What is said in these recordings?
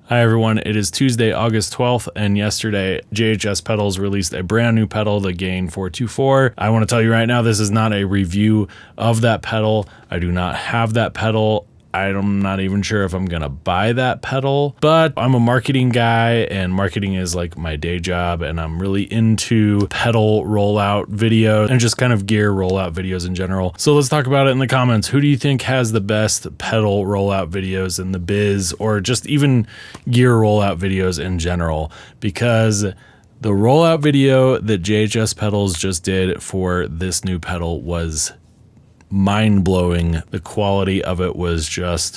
Hi everyone, it is Tuesday, August 12th, and yesterday JHS Pedals released a brand new pedal, the Gain 424. I want to tell you right now, this is not a review of that pedal. I do not have that pedal. I'm not even sure if I'm gonna buy that pedal, but I'm a marketing guy and marketing is like my day job, and I'm really into pedal rollout videos and just kind of gear rollout videos in general. So let's talk about it in the comments. Who do you think has the best pedal rollout videos in the biz, or just even gear rollout videos in general? Because the rollout video that JHS Pedals just did for this new pedal was mind-blowing. The quality of it was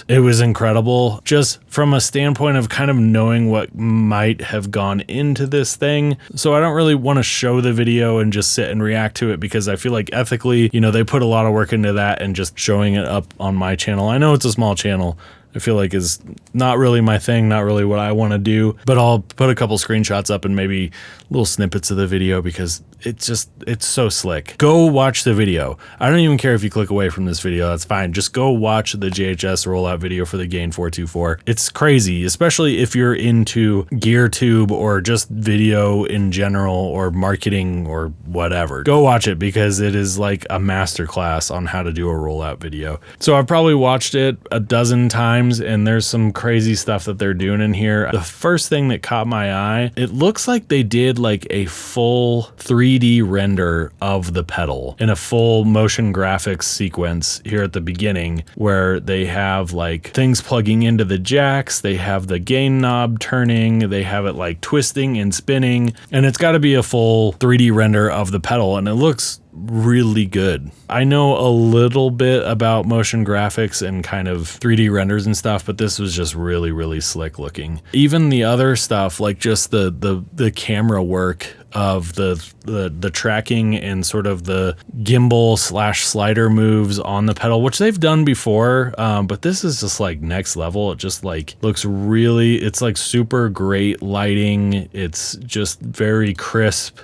it was incredible, just from a standpoint of kind of knowing what might have gone into this thing. So I don't really want to show the video and just sit and react to it, because I feel like ethically, they put a lot of work into that, and just showing it up on my channel, I know it's a small channel, I feel like is not really my thing, not really what I want to do, but I'll put a couple screenshots up and maybe little snippets of the video, because it's so slick. Go watch the video. I don't even care if you click away from this video, that's fine. Just go watch the JHS rollout video for the Gain 424. It's crazy, especially if you're into GearTube or just video in general or marketing or whatever. Go watch it, because it is like a masterclass on how to do a rollout video. So I've probably watched it a dozen times, and there's some crazy stuff that they're doing in here. The first thing that caught my eye, it looks like they did like a full 3D render of the pedal in a full motion graphics sequence here at the beginning, where they have like things plugging into the jacks, they have the gain knob turning, they have it like twisting and spinning, and it's got to be a full 3D render of the pedal, and it looks really good. I know a little bit about motion graphics and kind of 3D renders and stuff, but this was just really, really slick looking. Even the other stuff, like just the camera work of the tracking and sort of the gimbal / slider moves on the pedal, which they've done before, but this is just like next level. It just like looks it's like super great lighting. It's just very crisp.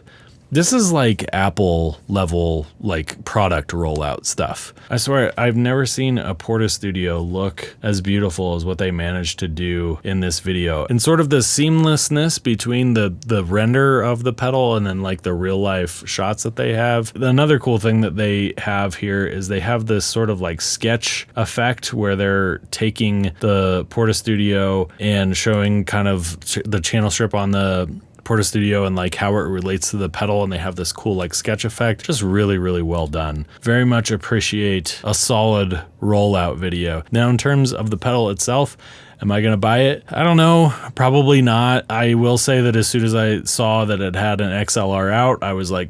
This is like Apple level, like product rollout stuff. I swear, I've never seen a Portastudio look as beautiful as what they managed to do in this video. And sort of the seamlessness between the render of the pedal and then like the real life shots that they have. Another cool thing that they have here is they have this sort of like sketch effect where they're taking the Portastudio and showing kind of the channel strip on the Portastudio and like how it relates to the pedal, and they have this cool like sketch effect. Just really, really well done. Very much appreciate a solid rollout video. Now, in terms of the pedal itself, am I gonna buy it? I don't know, probably not. I will say that as soon as I saw that it had an XLR out, I was like,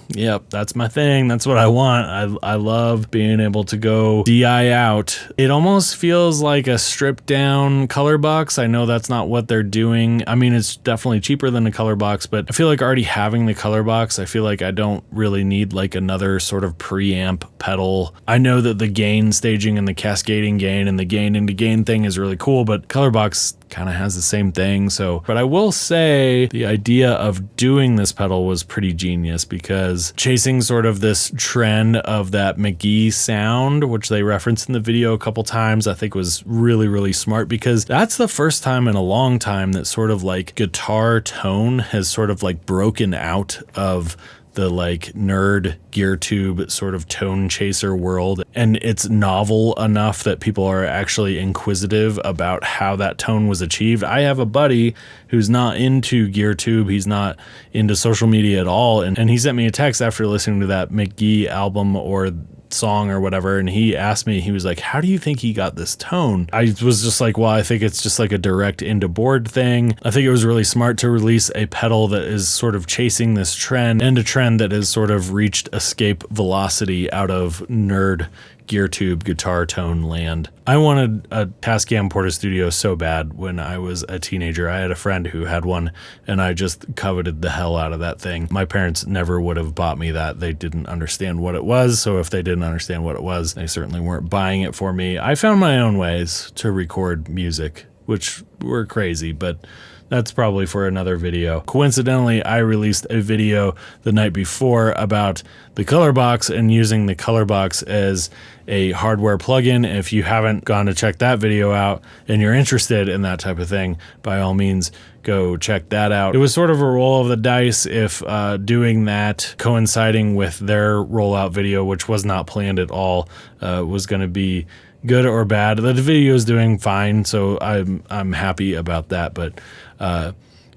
yep, that's my thing. That's what I want. I love being able to go DI out. It almost feels like a stripped down color box. I know that's not what they're doing. I mean, it's definitely cheaper than the color box, but I feel like already having the color box, I feel like I don't really need like another sort of preamp pedal. I know that the gain staging and the cascading gain and the gain into gain thing is really cool, but Colorbox kind of has the same thing. But I will say the idea of doing this pedal was pretty genius, because chasing sort of this trend of that McGee sound, which they referenced in the video a couple times, I think was really, really smart, because that's the first time in a long time that sort of like guitar tone has sort of like broken out of the like nerd GearTube sort of tone chaser world, and it's novel enough that people are actually inquisitive about how that tone was achieved. I have a buddy who's not into GearTube, he's not into social media at all, and he sent me a text after listening to that McGee album or song or whatever, and he asked me, he was like, how do you think he got this tone? I was just like, well, I think it's just like a direct into board thing. I think it was really smart to release a pedal that is sort of chasing this trend, and a trend that has sort of reached escape velocity out of nerd GearTube guitar tone land. I wanted a Tascam Portastudio so bad when I was a teenager. I had a friend who had one, and I just coveted the hell out of that thing. My parents never would have bought me that. They didn't understand what it was, so if they didn't understand what it was, they certainly weren't buying it for me. I found my own ways to record music which were crazy, but that's probably for another video. Coincidentally, I released a video the night before about the color box and using the color box as a hardware plugin. If you haven't gone to check that video out and you're interested in that type of thing, by all means, go check that out. It was sort of a roll of the dice if doing that coinciding with their rollout video, which was not planned at all, was going to be good or bad. The video is doing fine, so I'm happy about that, but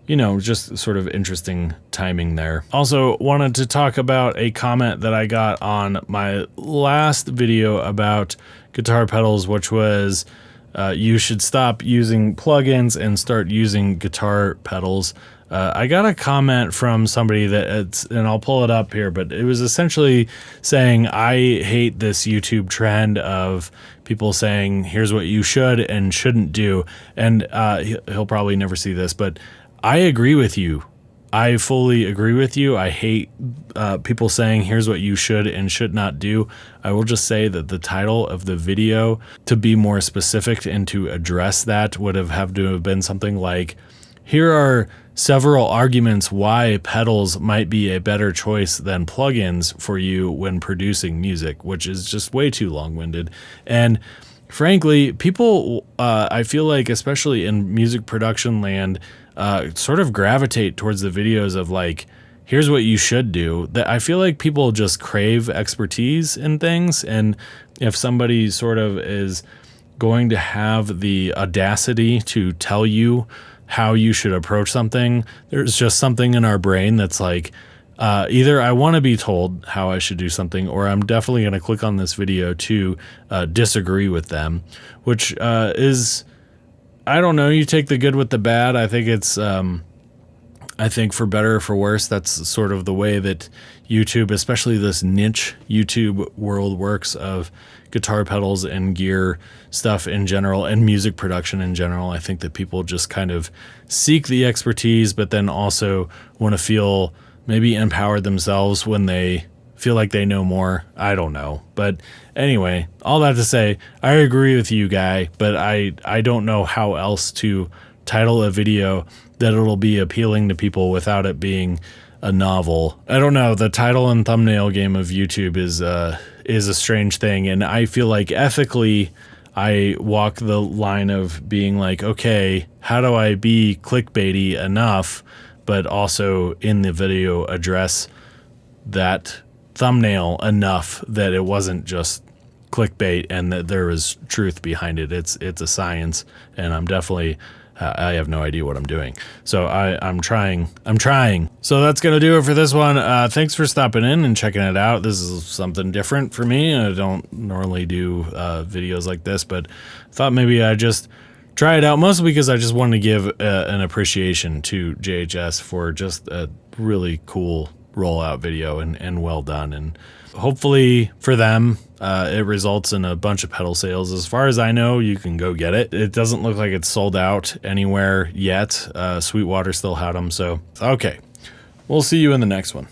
you know, just sort of interesting timing there. Also wanted to talk about a comment that I got on my last video about guitar pedals, which was you should stop using plugins and start using guitar pedals. I got a comment from somebody and I'll pull it up here, but it was essentially saying, I hate this YouTube trend of people saying, here's what you should and shouldn't do. And he'll probably never see this, but I agree with you. I fully agree with you. I hate people saying, here's what you should and should not do. I will just say that the title of the video, to be more specific and to address that, would have to have been something like, here are several arguments why pedals might be a better choice than plugins for you when producing music, which is just way too long-winded. And frankly, people, I feel like, especially in music production land, sort of gravitate towards the videos of like, here's what you should do. That I feel like people just crave expertise in things. And if somebody sort of is going to have the audacity to tell you how you should approach something, there's just something in our brain that's like, either I want to be told how I should do something, or I'm definitely going to click on this video to disagree with them, which is, I don't know, you take the good with the bad. I think it's, I think for better or for worse, that's sort of the way that YouTube, especially this niche YouTube world, works, of guitar pedals and gear stuff in general and music production in general. I think that people just kind of seek the expertise, but then also want to feel maybe empowered themselves when they feel like they know more. I don't know. But anyway, all that to say, I agree with you, guy, but I don't know how else to title a video that it'll be appealing to people without it being a novel. I don't know. The title and thumbnail game of YouTube is a strange thing, and I feel like ethically I walk the line of being like, okay, how do I be clickbaity enough, but also in the video address that thumbnail enough that it wasn't just clickbait and that there was truth behind it. It's a science, and I'm definitely I have no idea what I'm doing. So I'm trying. So that's going to do it for this one. Thanks for stopping in and checking it out. This is something different for me. I don't normally do videos like this, but thought maybe I'd just try it out, mostly because I just wanted to give an appreciation to JHS for just a really cool rollout video and well done. And hopefully for them, it results in a bunch of pedal sales. As far as I know, you can go get it. It doesn't look like it's sold out anywhere yet. Sweetwater still had them. So, okay. We'll see you in the next one.